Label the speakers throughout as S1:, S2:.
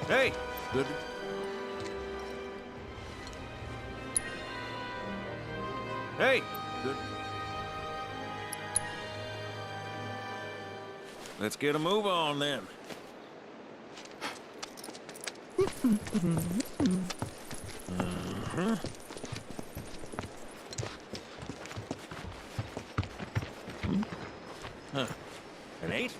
S1: Hey, good. Hey, good. Let's get a move on then. Huh. An 8?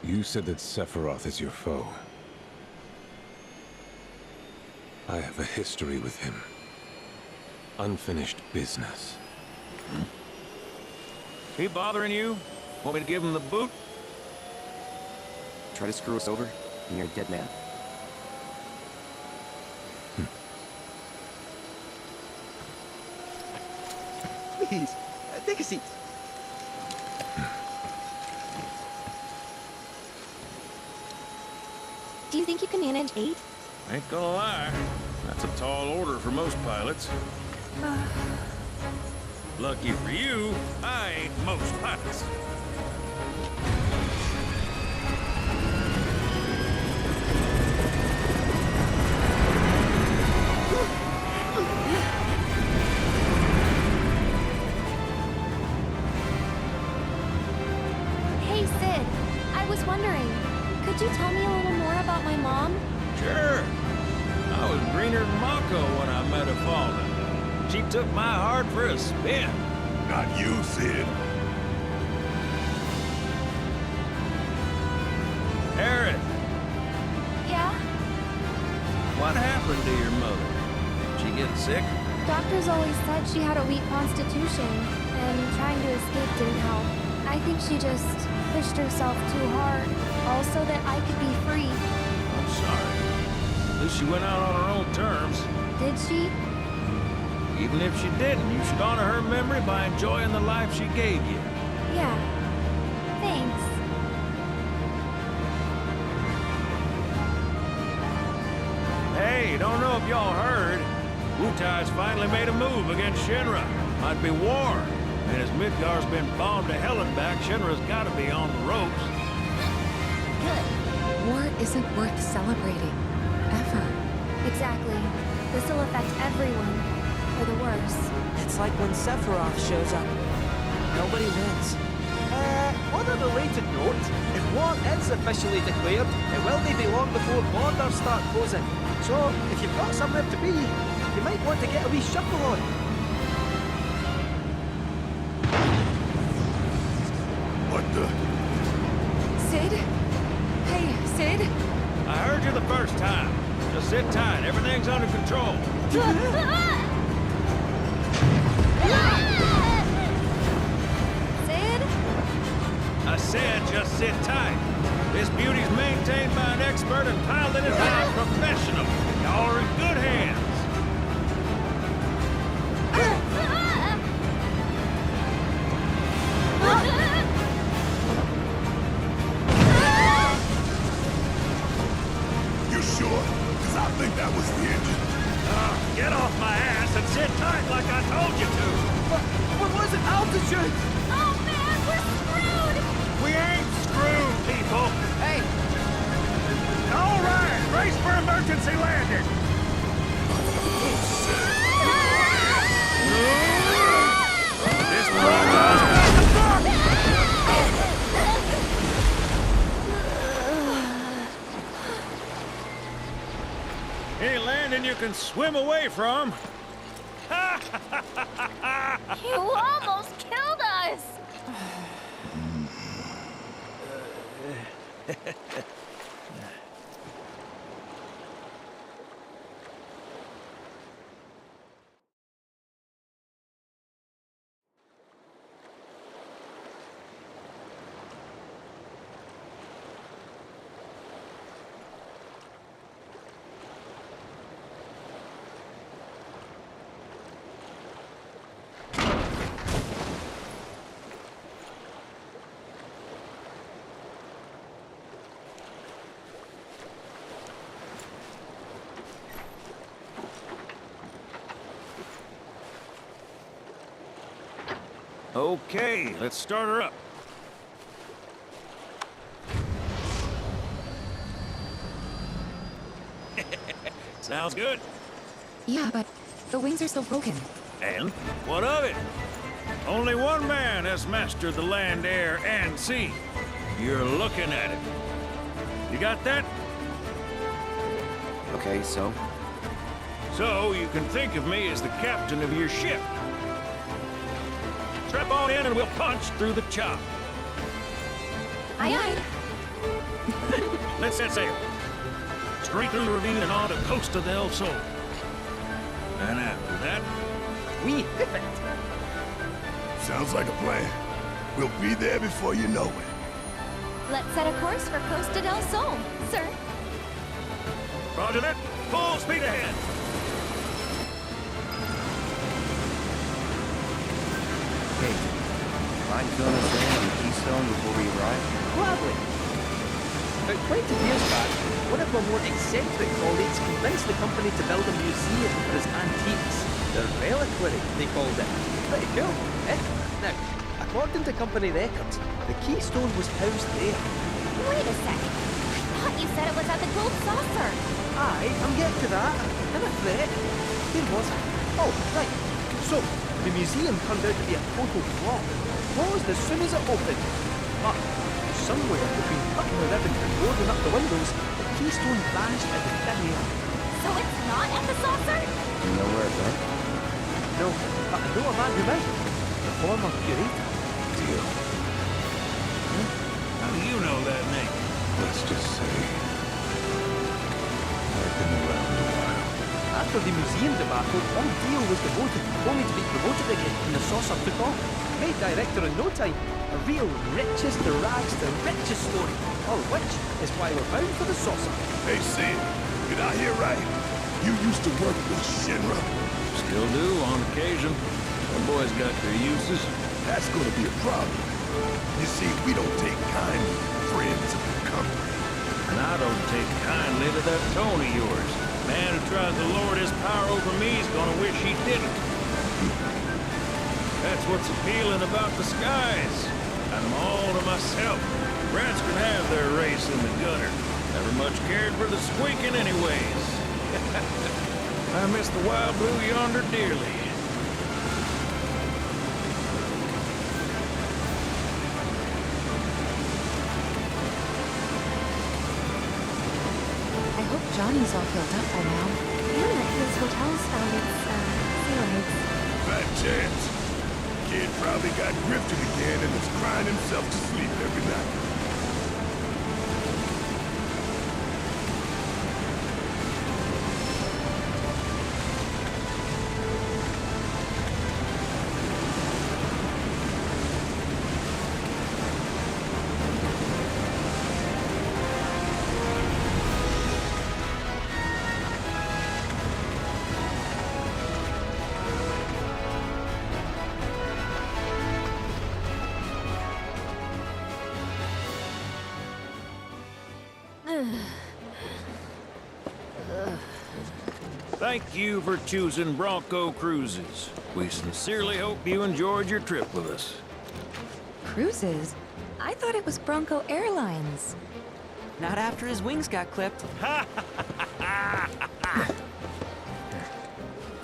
S2: You said that Sephiroth is your foe. I have a history with him. Unfinished business.
S1: He bothering you? Want me to give him the boot?
S3: Try to screw us over, and you're a dead man. Please, take a seat.
S4: Do you think you can manage 8?
S1: Ain't gonna lie. That's a tall order for most pilots. Lucky for you, I ain't most pilots.
S4: Hey, Sid. I was wondering, could you tell me a little more about my mom?
S1: Sure. I was greener than Mako when I met her father. She took my heart for a spin.
S5: Not you, Sid.
S1: Aaron,
S4: Yeah?
S1: what happened to your mother? She get sick?
S4: Doctors always said she had a weak constitution, and trying to escape didn't help. I think she just pushed herself too hard, all so that I could be free.
S1: I'm sorry. At least she went out on her own terms.
S4: Did she?
S1: Even if she didn't, you should honor her memory by enjoying the life she gave you.
S4: Yeah. Thanks.
S1: Hey, don't know if y'all heard. Wutai's finally made a move against Shinra. Might be war. And as Midgar's been bombed to hell and back, Shinra's gotta be on the ropes.
S4: Good.
S6: War isn't worth celebrating. Ever.
S4: Exactly. This'll affect everyone. For the worse.
S7: It's like when Sephiroth shows up. Nobody wins.
S8: On a related note, if war is officially declared, it will be long before borders start closing. So, if you've got somewhere to be, you might want to get a wee shuffle on.
S5: What the?
S6: Sid? Hey, Sid?
S1: I heard you the first time. Just sit tight. Everything's under control.
S4: Sid?
S1: I said just sit tight. This beauty's maintained by an expert and piloted by a professional. Y'all are in good hands.
S5: You sure? Because I think that was the engine.
S1: Get off my ass and sit tight like I told you to.
S8: What was it? Altitude!
S4: Oh man, we're screwed!
S1: We ain't screwed, people.
S8: Hey,
S1: All right, brace for emergency landing. This broadcast got the fuck! Any landing you can swim away from.
S4: You almost killed us!
S1: Okay, let's start her up. Sounds good.
S6: Yeah, but the wings are still broken.
S1: And what of it? Only one man has mastered the land, air, and sea. You're looking at it. You got that?
S3: Okay, so?
S1: So you can think of me as the captain of your ship. Strap on in and we'll punch through the chop.
S4: Aye, aye.
S1: Let's set sail. Straight through the ravine and on to Costa del Sol. And after that,
S8: We hip it.
S5: Sounds like a plan. We'll be there before you know it.
S4: Let's set a course for Costa del Sol, sir.
S1: Roger that. Full speed ahead.
S3: Hey, mind filling us in on the Keystone before we arrive?
S8: Gladly. About 20 years back, one of my more eccentric colleagues convinced the company to build a museum for his antiques. The reliquary, they called it. Pretty cool, eh? Now, according to company records, the Keystone was housed there.
S4: Wait a second. I thought you said it was at the Gold Saucer.
S8: Aye, I'm getting to that. In a threat. Here was it. Oh, right. So, the museum turned out to be a total flop. Closed as soon as it opened. But, somewhere between cutting the ribbon and boarding up the windows, the Keystone vanished into thin air.
S4: So it's not at the saucer?
S3: You know where it went?
S8: No, but I know a man who might. The former curator.
S2: Deal.
S1: How do you know that name?
S2: Let's just say I've been around a while.
S8: After the museum debacle, all Dio was devoted, only to be promoted again when the saucer took off. Made director in no time. A real richest to rags to riches story. All of which is why we're bound for the saucer.
S5: Hey, Sid, did I hear right? You used to work with Shinra?
S1: Still do, on occasion. The boys got their uses.
S5: That's gonna be a problem. You see, we don't take kindly to friends of the company.
S1: And I don't take kindly to that tone of yours. Man who tries to lord his power over me is gonna wish he didn't. That's what's appealing about the skies. Got them all to myself. Rats can have their race in the gutter. Never much cared for the squeaking anyways. I miss the wild blue yonder dearly.
S6: I hope Johnny's all healed up by now.
S4: And that his hotel's found its, sea legs.
S5: Fat chance. Kid probably got grifted again and is crying himself to sleep every night.
S1: Thank you for choosing Bronco Cruises. We sincerely hope you enjoyed your trip with us.
S6: Cruises? I thought it was Bronco Airlines.
S7: Not after his wings got clipped.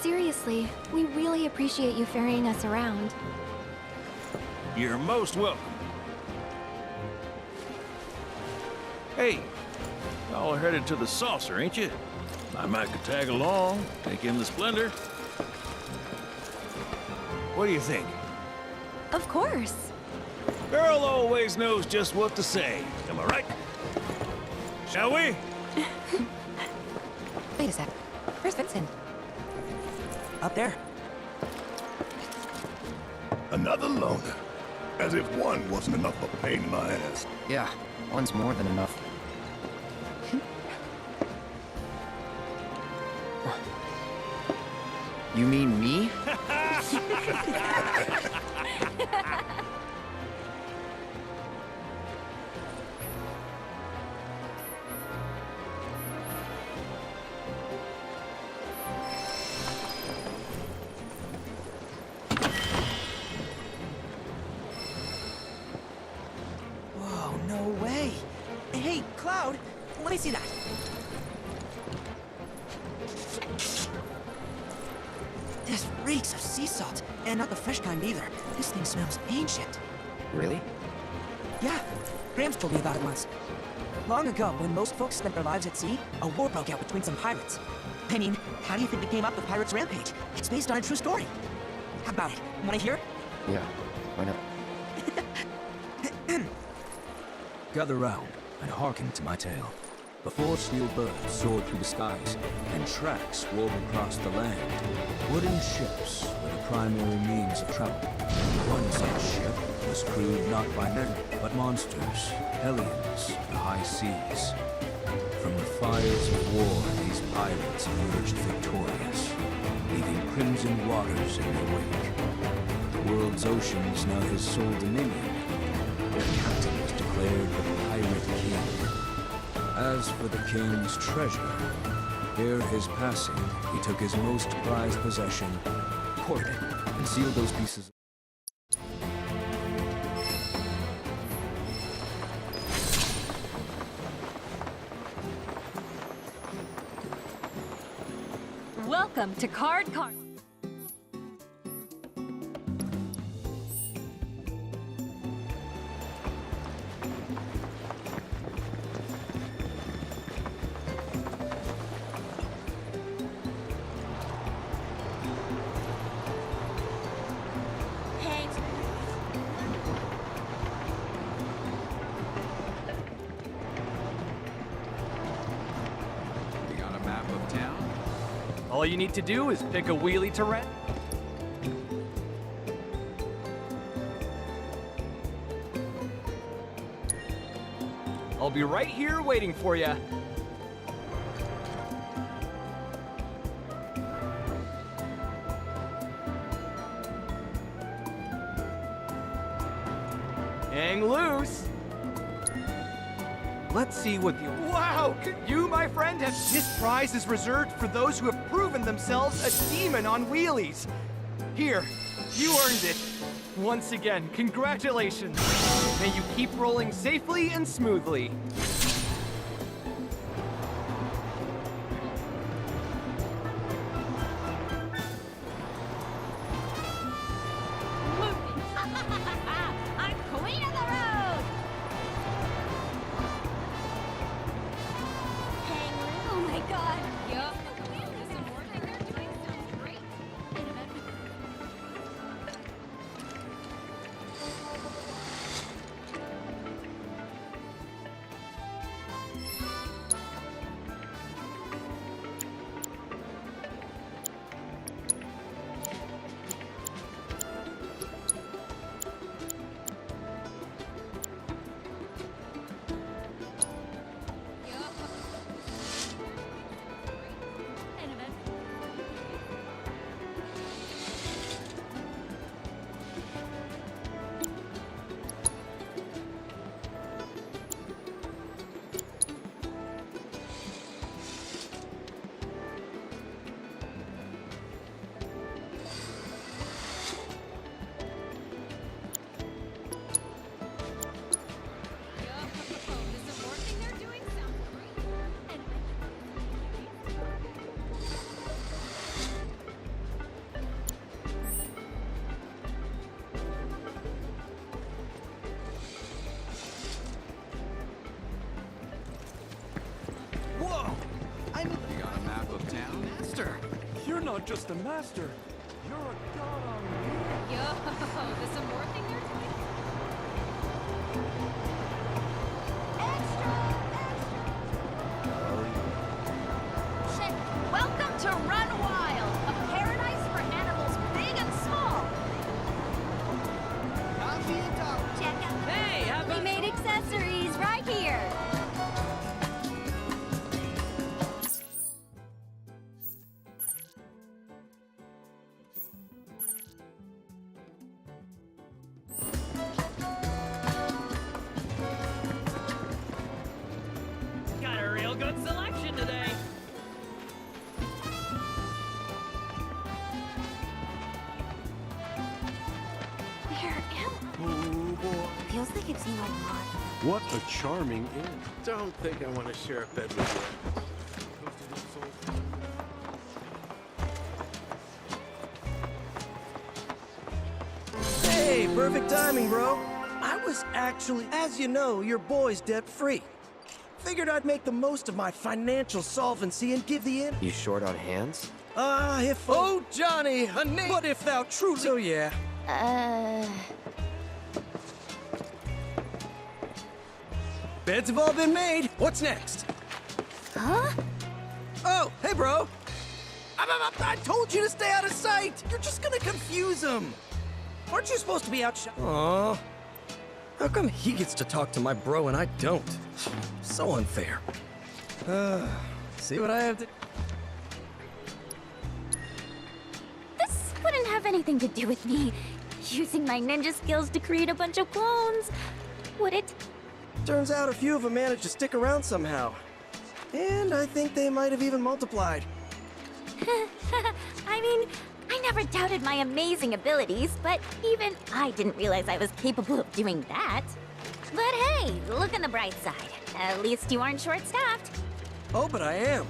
S4: Seriously, we really appreciate you ferrying us around.
S1: You're most welcome. Hey, y'all are headed to the saucer, ain't you? I might could tag along, take in the splendor. What do you think?
S4: Of course.
S1: Girl always knows just what to say. Am I right? Shall we?
S6: Wait a sec. Where's Vincent?
S7: Up there.
S5: Another loner. As if one wasn't enough of a pain in my ass.
S3: Yeah, one's more than enough. You mean me?
S7: Let me see that. This reeks of sea salt, and not the fresh kind either. This thing smells ancient.
S3: Really?
S7: Yeah, Grams told me about it once. Long ago, when most folks spent their lives at sea, a war broke out between some pirates. I mean, how do you think they came up with Pirates Rampage? It's based on a true story. How about it? Wanna hear?
S3: Yeah, why not?
S9: Gather round and hearken to my tale. Before steel birds soared through the skies and tracks wove across the land, wooden ships were the primary means of travel. One such ship was crewed not by men, but monsters, hellions, the high seas. From the fires of war, these pirates emerged victorious, leaving crimson waters in their wake. The world's oceans now his sole dominion. Their captain was declared the Pirate King. As for the king's treasure, ere his passing, he took his most prized possession, hoarded it, and sealed those pieces.
S10: Welcome to Card.
S11: We got a map of town? All you need to do is pick a wheelie to rent. I'll be right here waiting for you. Hang loose. Let's see what the... Wow! You, my friend, have... This prize is reserved for those who have proven themselves a demon on wheelies. Here, you earned it. Once again, congratulations. May you keep rolling safely and smoothly.
S10: I'm queen of the road! Hang loose. Oh my god. Yup. Listen, more thing they're doing sounds great.
S11: You're not just a master. You're a god on wheels.
S10: Yo, there's some more thing they're doing. Shit. Welcome to Run Wild, a paradise for animals big and small. Check out.
S11: Hey,
S10: We made accessories right here.
S11: Got a real good selection today.
S4: Where am I?
S11: Oh boy.
S4: Feels like I've seen a lot of them.
S5: What a charming inn. Don't think I want to share a bed with you.
S8: Hey, perfect timing, bro. I was actually, as you know, your boy's debt-free. Figured I'd make the most of my financial solvency and give the inn.
S3: You short on hands?
S8: If... Oh, Johnny, honey! What if thou truly... So, yeah. Beds have all been made. What's next?
S4: Huh?
S8: Oh, hey, bro. I told you to stay out of sight. You're just gonna confuse him. Aren't you supposed to be out Aw. How come he gets to talk to my bro and I don't? So unfair. See what I have to...
S4: This wouldn't have anything to do with me using my ninja skills to create a bunch of clones, would it?
S8: Turns out a few of them managed to stick around somehow. And I think they might have even multiplied.
S4: I mean, I never doubted my amazing abilities, but even I didn't realize I was capable of doing that. But hey, look on the bright side. At least you aren't short-staffed.
S8: Oh, but I am.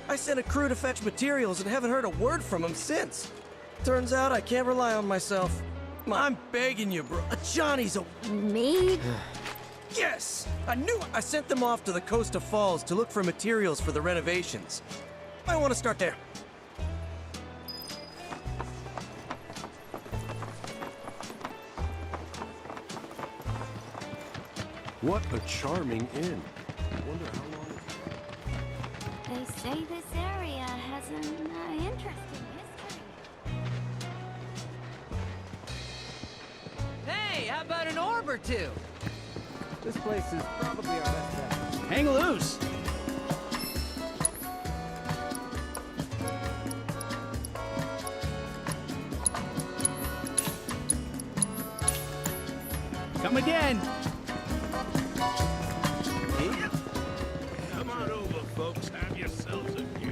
S8: I sent a crew to fetch materials and haven't heard a word from them since. Turns out I can't rely on myself. I'm begging you, bro. Johnny's a...
S4: Me?
S8: Yes! I knew it! I sent them off to the Costa Falls to look for materials for the renovations. I want to start there.
S5: What a charming inn. I wonder how long...
S4: They say this area has an interesting history.
S7: Hey, how about an orb or two?
S8: This place is probably our best bet.
S7: Hang loose! Come again!
S5: Come on over, folks. Have yourselves a view.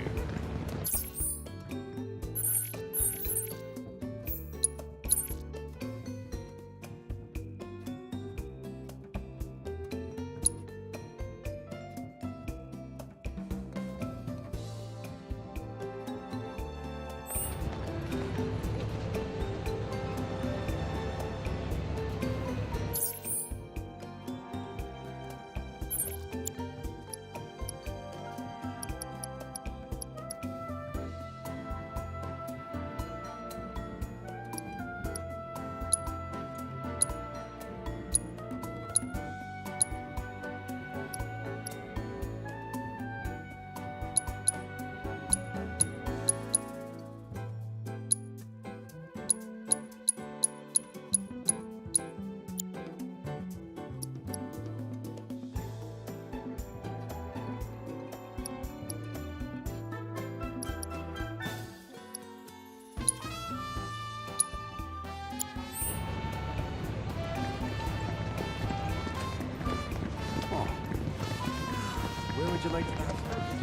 S8: Where would you like to have service?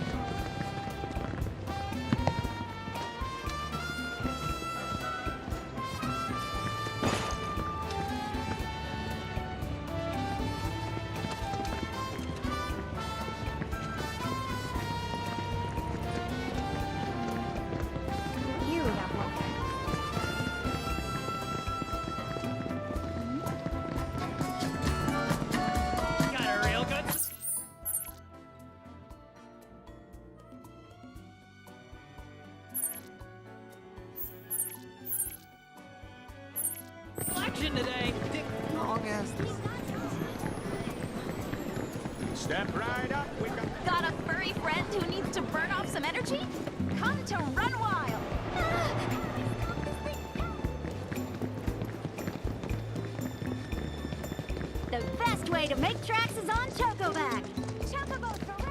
S4: You got one.
S11: Got a real good... Action today!
S1: Step right up, we got...
S10: Got a furry friend who needs to burn off some energy? Come to Run Wild! The best way to make tracks is on Chocoback! Chocobo correct!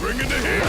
S5: Bringing the heat!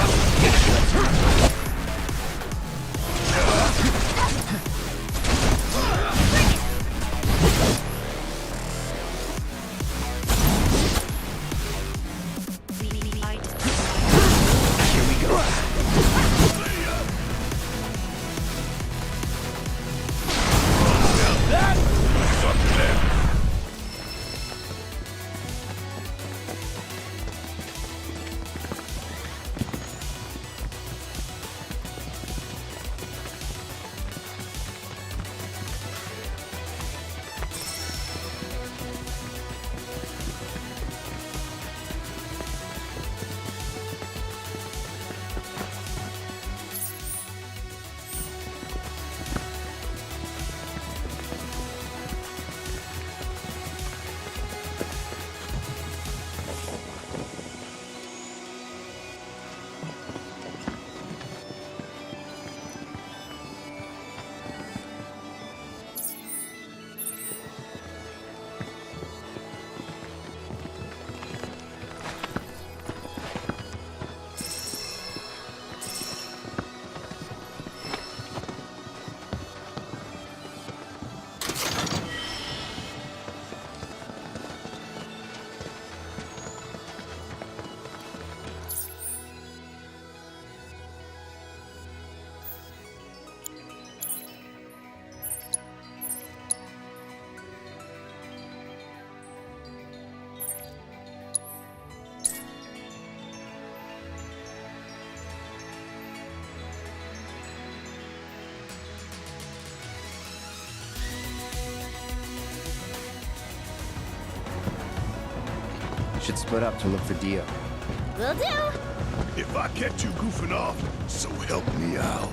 S3: Should split up to look for Dio.
S4: Will do.
S5: If I catch you goofing off, so help me out.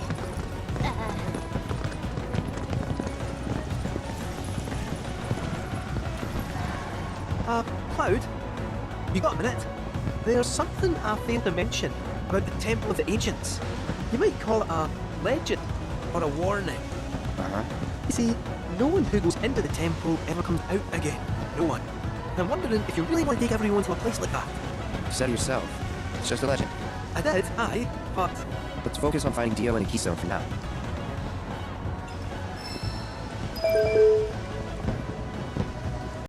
S8: Cloud? You got a minute? There's something I failed to mention about the Temple of the Ancients. You might call it a legend or a warning.
S3: Uh-huh.
S8: You see, no one who goes into the temple ever comes out again. No one. I'm wondering if you really want to take everyone to a place like that.
S3: You said it yourself. It's just a legend.
S8: I did, aye, but...
S3: Let's focus on finding Dio and a keystone for now.